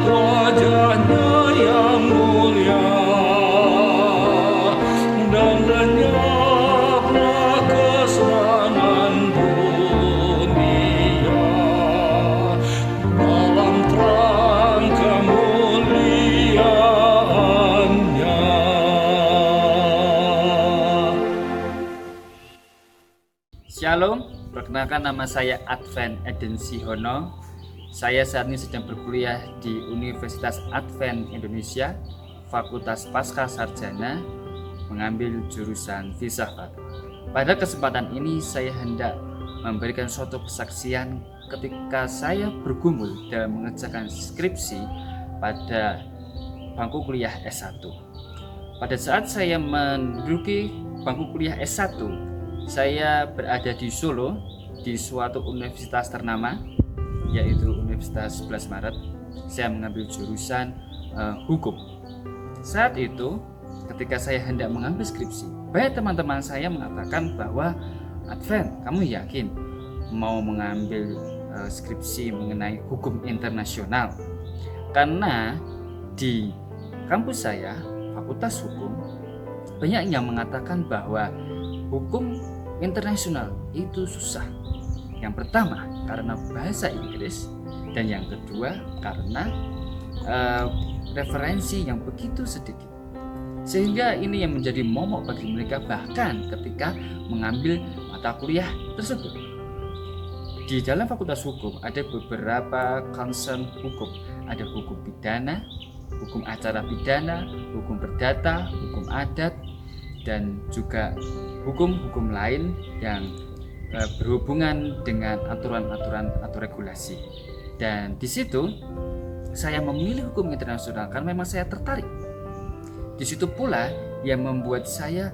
wajahnya yang mulia, dan lenyaplah kesenangan dunia dalam terang kemuliaan-Nya. Shalom, perkenalkan nama saya Advent Eden Sihono. Saya saat ini sedang berkuliah di Universitas Advent Indonesia, Fakultas Pasca Sarjana, mengambil jurusan filsafat. Pada kesempatan ini saya hendak memberikan suatu kesaksian ketika saya bergumul dalam mengerjakan skripsi pada bangku kuliah S1. Pada saat saya menduduki bangku kuliah S1, saya berada di Solo, di suatu universitas ternama, yaitu Universitas 11 Maret. Saya mengambil jurusan hukum. Saat itu, ketika saya hendak mengambil skripsi, banyak teman-teman saya mengatakan bahwa, Advent, kamu yakin mau mengambil skripsi mengenai hukum internasional? Karena di kampus saya, Fakultas Hukum, banyak yang mengatakan bahwa hukum internasional itu susah. Yang pertama karena bahasa Inggris, dan yang kedua karena referensi yang begitu sedikit, sehingga ini yang menjadi momok bagi mereka bahkan ketika mengambil mata kuliah tersebut. Di dalam Fakultas Hukum ada beberapa concern hukum, ada hukum pidana, hukum acara pidana, hukum perdata, hukum adat, dan juga hukum-hukum lain yang berhubungan dengan aturan-aturan atau regulasi. Dan di situ saya memilih hukum internasional karena memang saya tertarik. Di situ pula yang membuat saya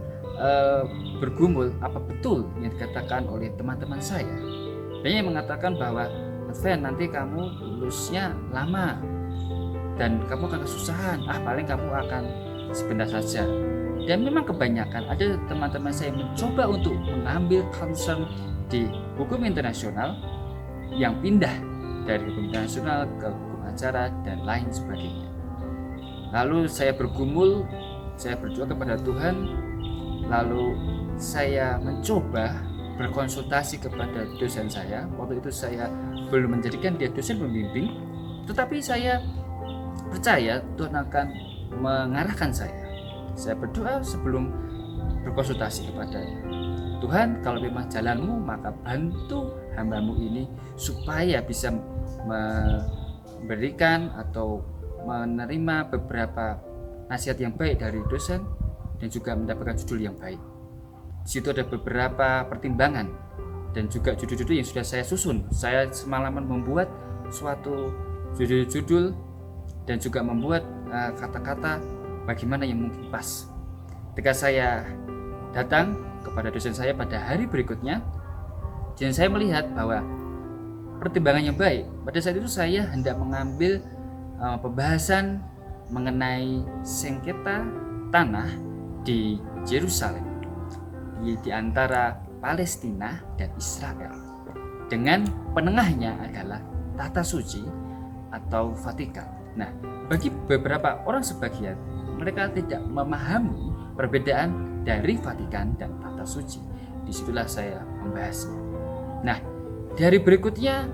bergumul apa betul yang dikatakan oleh teman-teman saya. Banyak yang mengatakan bahwa, Advent, nanti kamu lulusnya lama dan kamu akan kesusahan. Paling kamu akan sebentar saja. Dan memang kebanyakan ada teman-teman saya mencoba untuk mengambil concern di hukum internasional yang pindah dari hukum internasional ke hukum acara dan lain sebagainya. Lalu saya bergumul, saya berdoa kepada Tuhan, lalu saya mencoba berkonsultasi kepada dosen saya. Waktu itu saya belum menjadikan dia dosen pembimbing, tetapi saya percaya Tuhan akan mengarahkan saya. Saya berdoa sebelum berkonsultasi kepadanya. Tuhan, kalau memang jalanmu, maka bantu hamba-Mu ini supaya bisa memberikan atau menerima beberapa nasihat yang baik dari dosen dan juga mendapatkan judul yang baik. Di situ ada beberapa pertimbangan dan juga judul-judul yang sudah saya susun. Saya semalaman membuat suatu judul-judul dan juga membuat kata-kata bagaimana yang mungkin pas. Ketika saya datang kepada dosen saya pada hari berikutnya, dan saya melihat bahwa pertimbangan yang baik. Pada saat itu saya hendak mengambil pembahasan mengenai sengketa tanah di Yerusalem, di antara Palestina dan Israel, dengan penengahnya adalah Tata Suci atau Vatikan. Nah, bagi beberapa orang sebagian, mereka tidak memahami perbedaan dari Vatikan dan Tata Suci. Disitulah saya membahasnya. Nah, dari berikutnya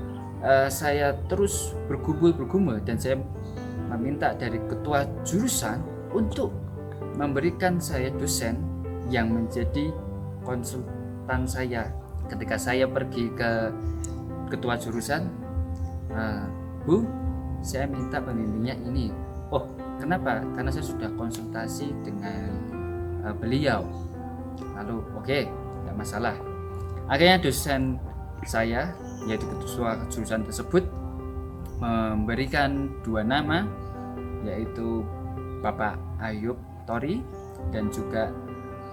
saya terus bergumul dan saya meminta dari ketua jurusan untuk memberikan saya dosen yang menjadi konsultan saya. Ketika saya pergi ke ketua jurusan, Bu, saya minta pembimbingnya ini. Oh, kenapa? Karena saya sudah konsultasi dengan beliau. Lalu oke, tidak masalah. Akhirnya dosen saya, yaitu ketua jurusan tersebut, memberikan dua nama, yaitu Bapak Ayub Tori dan juga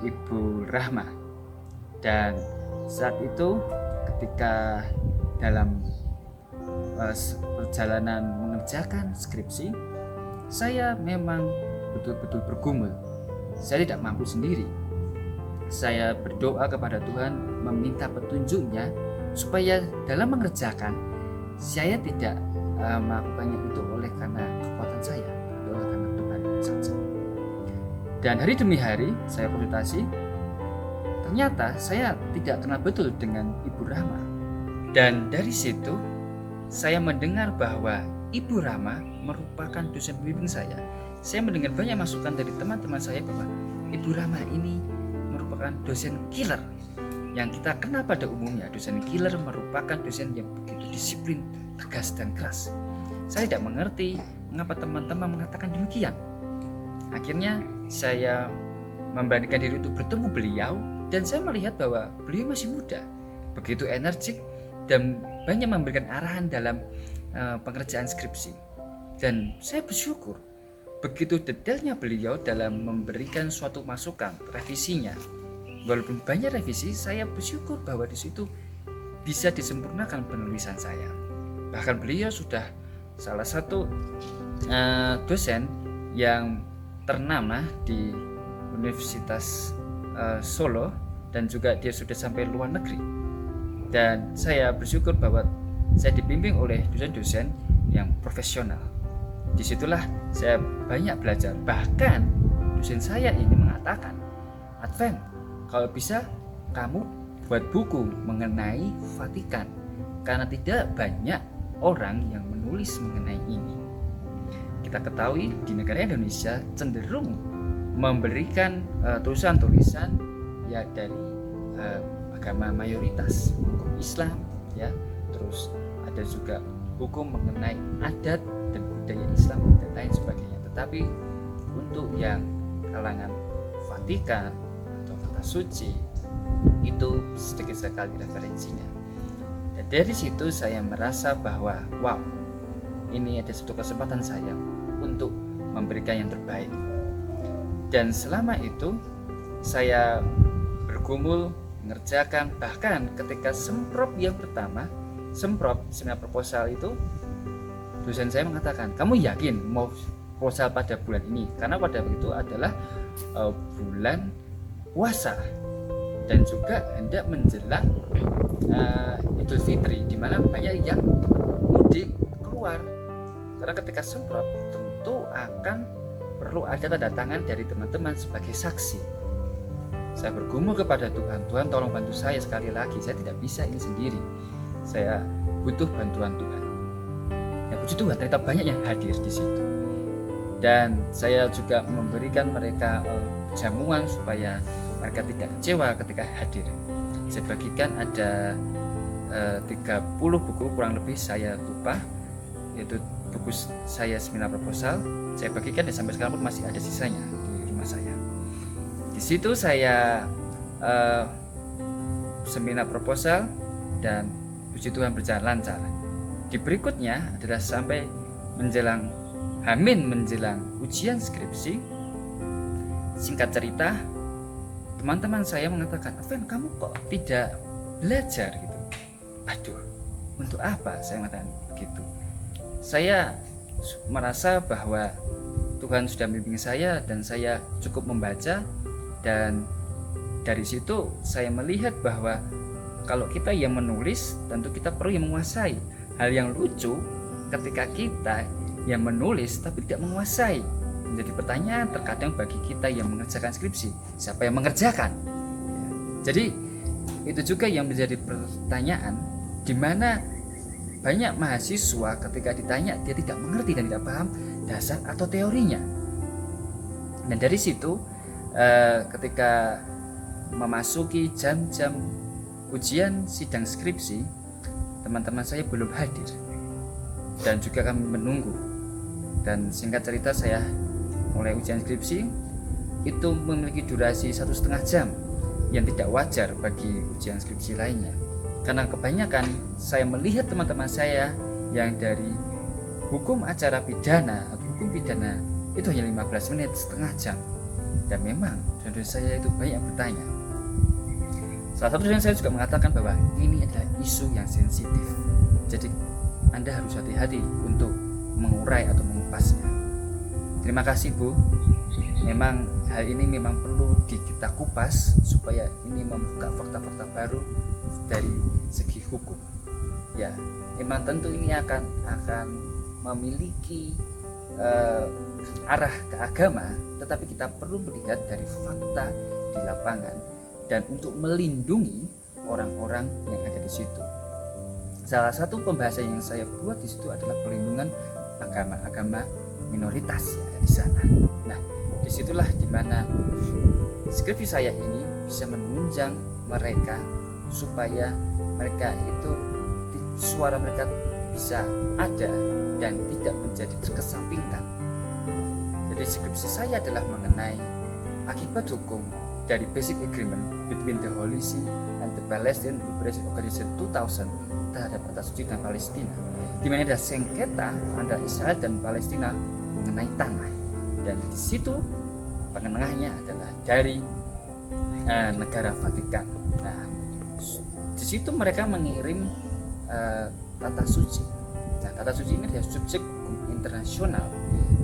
Ibu Rahma. Dan saat itu ketika dalam perjalanan mengerjakan skripsi, saya memang betul-betul bergumul. Saya tidak mampu sendiri. Saya berdoa kepada Tuhan, meminta petunjuknya supaya dalam mengerjakan saya tidak melakukannya itu oleh karena kekuatan saya, atau oleh karena Tuhan saja. Dan hari demi hari saya konsultasi, ternyata saya tidak kenal betul dengan Ibu Rama. Dan dari situ saya mendengar bahwa Ibu Rama merupakan dosen pembimbing saya. Saya mendengar banyak masukan dari teman-teman saya bahwa Ibu Rama ini merupakan dosen killer. Yang kita kenal pada umumnya, dosen killer merupakan dosen yang begitu disiplin, tegas dan keras. Saya tidak mengerti mengapa teman-teman mengatakan demikian. Akhirnya saya memberanikan diri untuk bertemu beliau, dan saya melihat bahwa beliau masih muda, begitu energik dan banyak memberikan arahan dalam pengerjaan skripsi. Dan saya bersyukur begitu detailnya beliau dalam memberikan suatu masukan revisinya. Walaupun banyak revisi, saya bersyukur bahwa di situ bisa disempurnakan penulisan saya. Bahkan beliau sudah salah satu dosen yang ternama di Universitas Solo, dan juga dia sudah sampai luar negeri. Dan saya bersyukur bahwa saya dibimbing oleh dosen-dosen yang profesional. Disitulah saya banyak belajar. Bahkan dosen saya ini mengatakan, Advent, kalau bisa kamu buat buku mengenai Vatikan, karena tidak banyak orang yang menulis mengenai ini. Kita ketahui di negara Indonesia cenderung memberikan tulisan-tulisan ya dari agama mayoritas, hukum Islam ya, terus ada juga hukum mengenai adat dan budaya Islam dan lain sebagainya. Tetapi untuk yang kalangan Vatikan atau kata suci itu sedikit sekali referensinya. Dan dari situ saya merasa bahwa wow, ini ada satu kesempatan saya untuk memberikan yang terbaik. Dan selama itu saya bergumul mengerjakan, bahkan ketika semprop yang pertama, semprop seminar proposal itu, dosen saya mengatakan, kamu yakin mau proposal pada bulan ini? Karena pada waktu itu adalah bulan puasa dan juga hendak menjelang Idul Fitri, di mana banyak yang mudik keluar. Karena ketika semprot tentu akan perlu ada tanda tangan dari teman-teman sebagai saksi. Saya bergumul kepada Tuhan, Tuhan tolong bantu saya sekali lagi, saya tidak bisa ini sendiri, saya butuh bantuan Tuhan. Ya puji Tuhan, ternyata banyak yang hadir di situ. Dan saya juga memberikan mereka jamuan supaya mereka tidak kecewa ketika hadir. Saya bagikan ada 30 buku kurang lebih, saya lupa, yaitu buku saya seminar proposal. Saya bagikan dan sampai sekarang pun masih ada sisanya di rumah saya. Di situ saya seminar proposal dan puji Tuhan berjalan lancar. Di berikutnya adalah sampai menjelang menjelang ujian skripsi. Singkat cerita, teman-teman saya mengatakan, Advent, kamu kok tidak belajar gitu? Aduh, untuk apa? Saya mengatakan begitu. Saya merasa bahwa Tuhan sudah membimbing saya dan saya cukup membaca, dan dari situ saya melihat bahwa kalau kita yang menulis tentu kita perlu yang menguasai. Hal yang lucu ketika kita yang menulis tapi tidak menguasai, menjadi pertanyaan terkadang bagi kita yang mengerjakan skripsi, siapa yang mengerjakan? Jadi itu juga yang menjadi pertanyaan, di mana banyak mahasiswa ketika ditanya dia tidak mengerti dan tidak paham dasar atau teorinya. Dan dari situ ketika memasuki jam-jam ujian sidang skripsi, teman-teman saya belum hadir dan juga kami menunggu. Dan singkat cerita, saya mulai ujian skripsi itu memiliki durasi 1,5 jam yang tidak wajar bagi ujian skripsi lainnya. Karena kebanyakan saya melihat teman-teman saya yang dari hukum acara pidana atau hukum pidana itu hanya 15 menit, setengah jam. Dan memang dosen saya itu banyak bertanya. Salah satu dosen saya juga mengatakan bahwa ini adalah isu yang sensitif, jadi Anda harus hati-hati untuk mengurai atau mengupasnya. Terima kasih Bu, memang hal ini memang perlu kita kupas supaya ini membuka fakta-fakta baru dari segi hukum. Ya, memang tentu ini akan memiliki arah ke agama, tetapi kita perlu melihat dari fakta di lapangan dan untuk melindungi orang-orang yang ada di situ. Salah satu pembahasan yang saya buat di situ adalah perlindungan agama-agama minoritas yang ada di sana. Nah, disitulah dimana skripsi saya ini bisa menunjang mereka supaya mereka itu suara mereka bisa ada dan tidak menjadi terkesampingkan. Jadi skripsi saya adalah mengenai akibat hukum dari Basic Agreement between the Holy See and the Palestine Liberation Organization 2000 terhadap kota suci dan Palestina, di mana ada sengketa antara Israel dan Palestina mengenai tanah, dan di situ penengahnya adalah dari negara Vatikan. Nah, di situ mereka mengirim tata suci. Nah, tata suci ini adalah subjek internasional,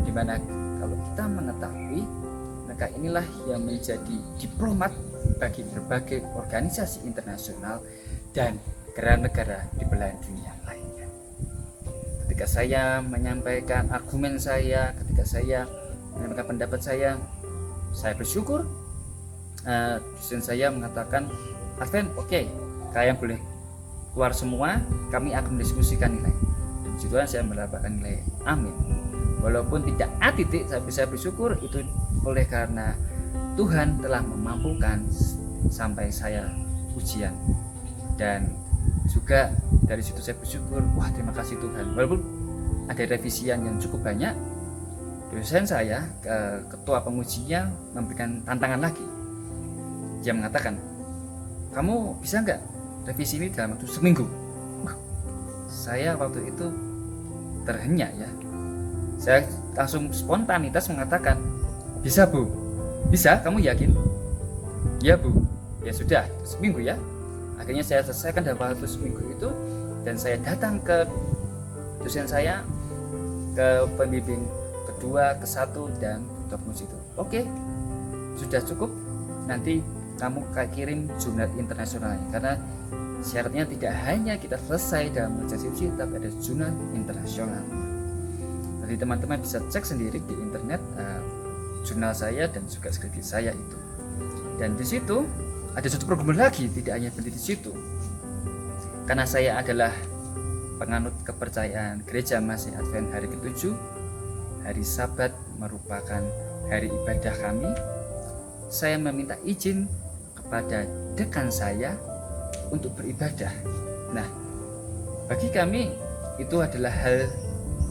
di mana kalau kita mengetahui mereka inilah yang menjadi diplomat bagi berbagai organisasi internasional dan negara-negara di belahan dunia lainnya. Ketika saya menyampaikan argumen saya, ketika saya menyampaikan pendapat saya bersyukur dosen saya mengatakan, Advent, oke, kalian boleh keluar semua, kami akan mendiskusikan nilai. Dan di situ saya mendapatkan nilai amin. Walaupun tidak A titik, tapi saya bersyukur itu oleh karena Tuhan telah memampukan sampai saya ujian. Dan juga dari situ saya bersyukur, wah terima kasih Tuhan. Walaupun ada revisian yang cukup banyak, dosen saya, ketua pengujinya memberikan tantangan lagi. Dia mengatakan, kamu bisa nggak revisi ini dalam waktu seminggu? Saya waktu itu terhenyak ya. Saya langsung spontanitas mengatakan, bisa Bu, bisa, kamu yakin? Ya Bu, ya sudah, seminggu ya. Akhirnya saya selesaikan dalam waktu seminggu itu, dan saya datang ke dosen saya, ke pembimbing kedua, ke-1 dan ketua penguji itu. Oke, sudah cukup. Nanti kamu kirim jurnal internasionalnya, karena syaratnya tidak hanya kita selesai dalam mengerjakan skripsi, tapi ada jurnal internasional. Jadi teman-teman bisa cek sendiri di internet jurnal saya dan juga skripsi saya itu. Dan di situ ada satu program lagi, tidak hanya berhenti di situ. Karena saya adalah penganut kepercayaan Gereja Masih Advent hari ke-7, hari Sabat merupakan hari ibadah kami. Saya meminta izin kepada dekan saya untuk beribadah. Nah, bagi kami itu adalah hal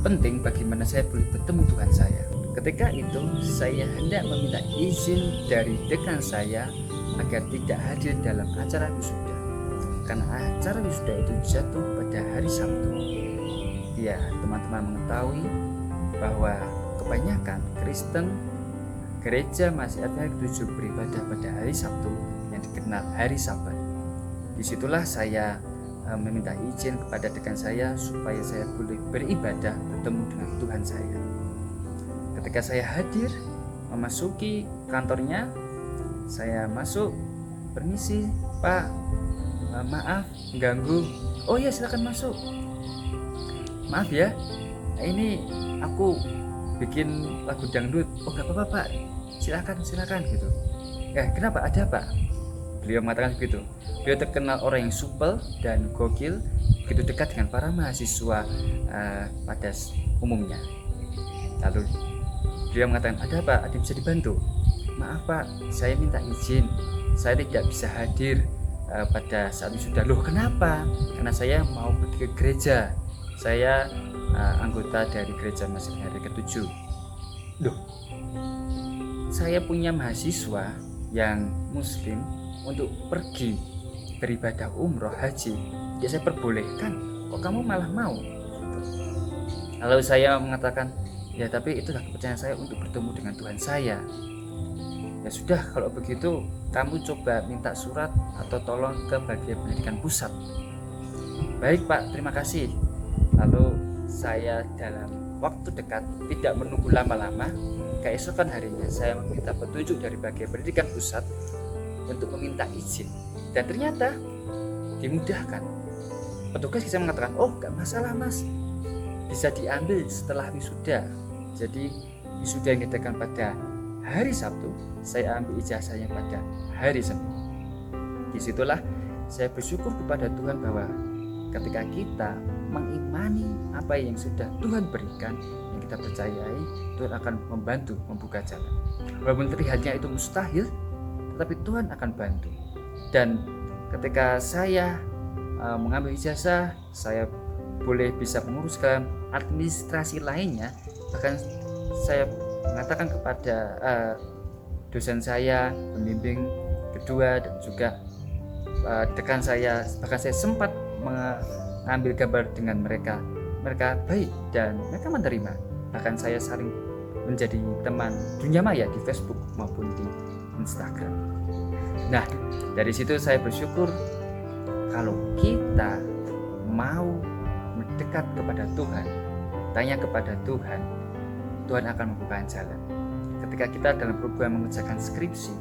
penting bagaimana saya boleh bertemu Tuhan saya. Ketika itu saya hendak meminta izin dari dekan saya agar tidak hadir dalam acara wisuda, karena acara wisuda itu jatuh pada hari Sabtu. Ya, teman-teman mengetahui bahwa kebanyakan Kristen Gereja Masih Advent 7 beribadah pada hari Sabtu yang dikenal hari Sabat. Disitulah saya meminta izin kepada dekan saya supaya saya boleh beribadah bertemu dengan Tuhan saya. Ketika saya hadir memasuki kantornya, saya masuk, permisi Pak, maaf mengganggu. Oh ya, silakan masuk. Maaf ya, ini aku bikin lagu dangdut. Oh gak apa-apa Pak, silakan gitu. Ya kenapa, ada Pak? Beliau mengatakan begitu. Beliau terkenal orang yang supel dan gokil, begitu dekat dengan para mahasiswa pada umumnya. Lalu beliau mengatakan, ada Pak, ada bisa dibantu? Maaf Pak, saya minta izin, saya tidak bisa hadir pada saat wisuda. Loh kenapa? Karena saya mau pergi ke gereja, saya anggota dari Gereja Masih hari ke-7. Loh, saya punya mahasiswa yang muslim untuk pergi beribadah umroh haji, ya saya perbolehkan, kok kamu malah mau? Lalu saya mengatakan, ya tapi itulah kepercayaan saya untuk bertemu dengan Tuhan saya. Ya sudah, kalau begitu kamu coba minta surat atau tolong ke bagian pendidikan pusat. Baik Pak, terima kasih. Lalu saya dalam waktu dekat, tidak menunggu lama-lama, keesokan harinya saya meminta petunjuk dari bagian pendidikan pusat untuk meminta izin, dan ternyata dimudahkan. Petugas bisa mengatakan, oh gak masalah Mas, bisa diambil setelah wisuda. Jadi wisuda yang diadakan pada hari Sabtu, saya ambil ijazahnya pada hari Senin. Disitulah saya bersyukur kepada Tuhan bahwa ketika kita mengimani apa yang sudah Tuhan berikan, yang kita percayai, Tuhan akan membantu membuka jalan. Walaupun terlihatnya itu mustahil, tetapi Tuhan akan bantu. Dan ketika saya mengambil ijazah, saya boleh bisa menguruskan administrasi lainnya. Bahkan saya mengatakan kepada dosen saya, pembimbing kedua, dan juga dekan saya, bahkan saya sempat mengambil gambar dengan mereka. Mereka baik dan mereka menerima. Bahkan saya saling menjadi teman dunia maya di Facebook maupun di Instagram. Nah, dari situ saya bersyukur kalau kita mau mendekat kepada Tuhan, tanya kepada Tuhan, Tuhan akan membuka jalan. Ketika kita dalam program mengerjakan skripsi,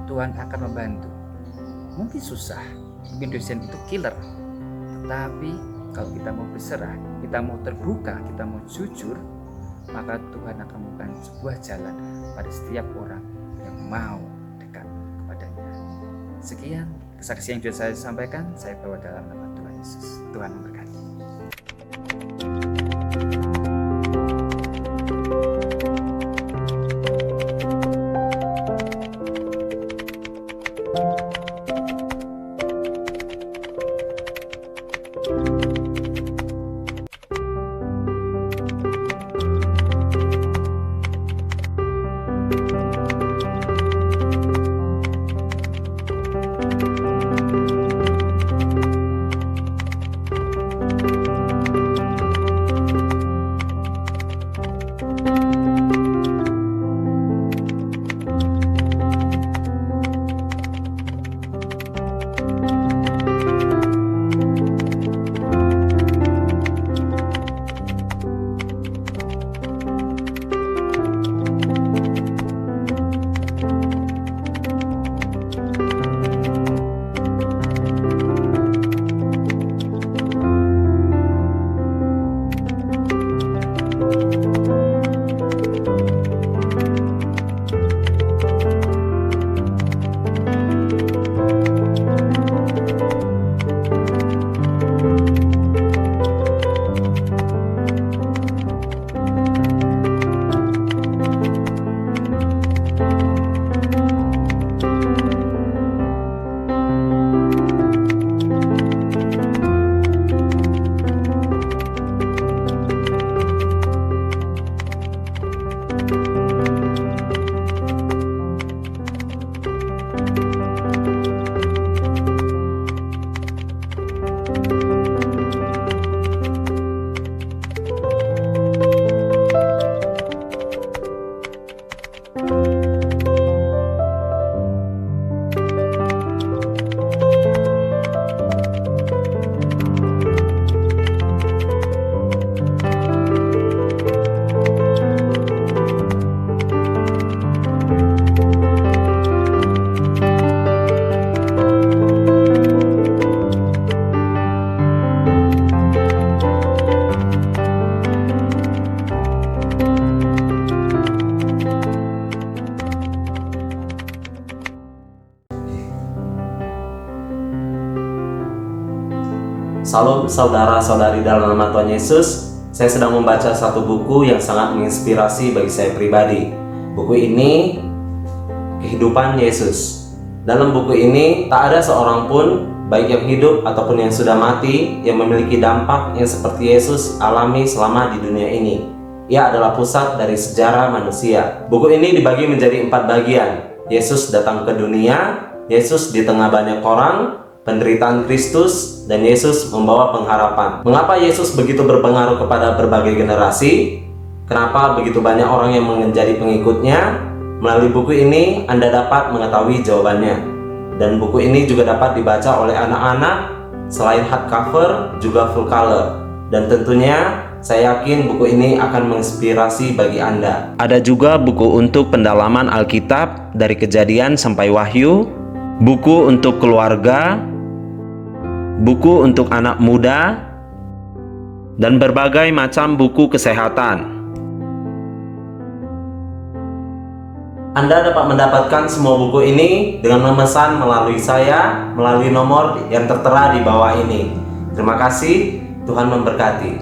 Tuhan akan membantu. Mungkin susah, mungkin dosen itu killer, tetapi kalau kita mau berserah, kita mau terbuka, kita mau jujur, maka Tuhan akan membuka sebuah jalan pada setiap orang yang mau dekat kepadanya. Sekian kesaksian yang sudah saya sampaikan, saya bawa dalam nama Tuhan Yesus. Tuhan memberkati. Salam saudara-saudari dalam nama Tuhan Yesus. Saya sedang membaca satu buku yang sangat menginspirasi bagi saya pribadi. Buku ini Kehidupan Yesus. Dalam buku ini tak ada seorang pun, baik yang hidup ataupun yang sudah mati, yang memiliki dampak yang seperti Yesus alami selama di dunia ini. Ia adalah pusat dari sejarah manusia. Buku ini dibagi menjadi 4 bagian. Yesus datang ke dunia, Yesus di tengah banyak orang, penderitaan Kristus, dan Yesus membawa pengharapan. Mengapa Yesus begitu berpengaruh kepada berbagai generasi? Kenapa begitu banyak orang yang menjadi pengikutnya? Melalui buku ini Anda dapat mengetahui jawabannya. Dan buku ini juga dapat dibaca oleh anak-anak, selain hardcover juga full color. Dan tentunya saya yakin buku ini akan menginspirasi bagi Anda. Ada juga buku untuk pendalaman Alkitab dari Kejadian sampai Wahyu, buku untuk keluarga, buku untuk anak muda, dan berbagai macam buku kesehatan. Anda dapat mendapatkan semua buku ini dengan memesan melalui saya, melalui nomor yang tertera di bawah ini. Terima kasih, Tuhan memberkati.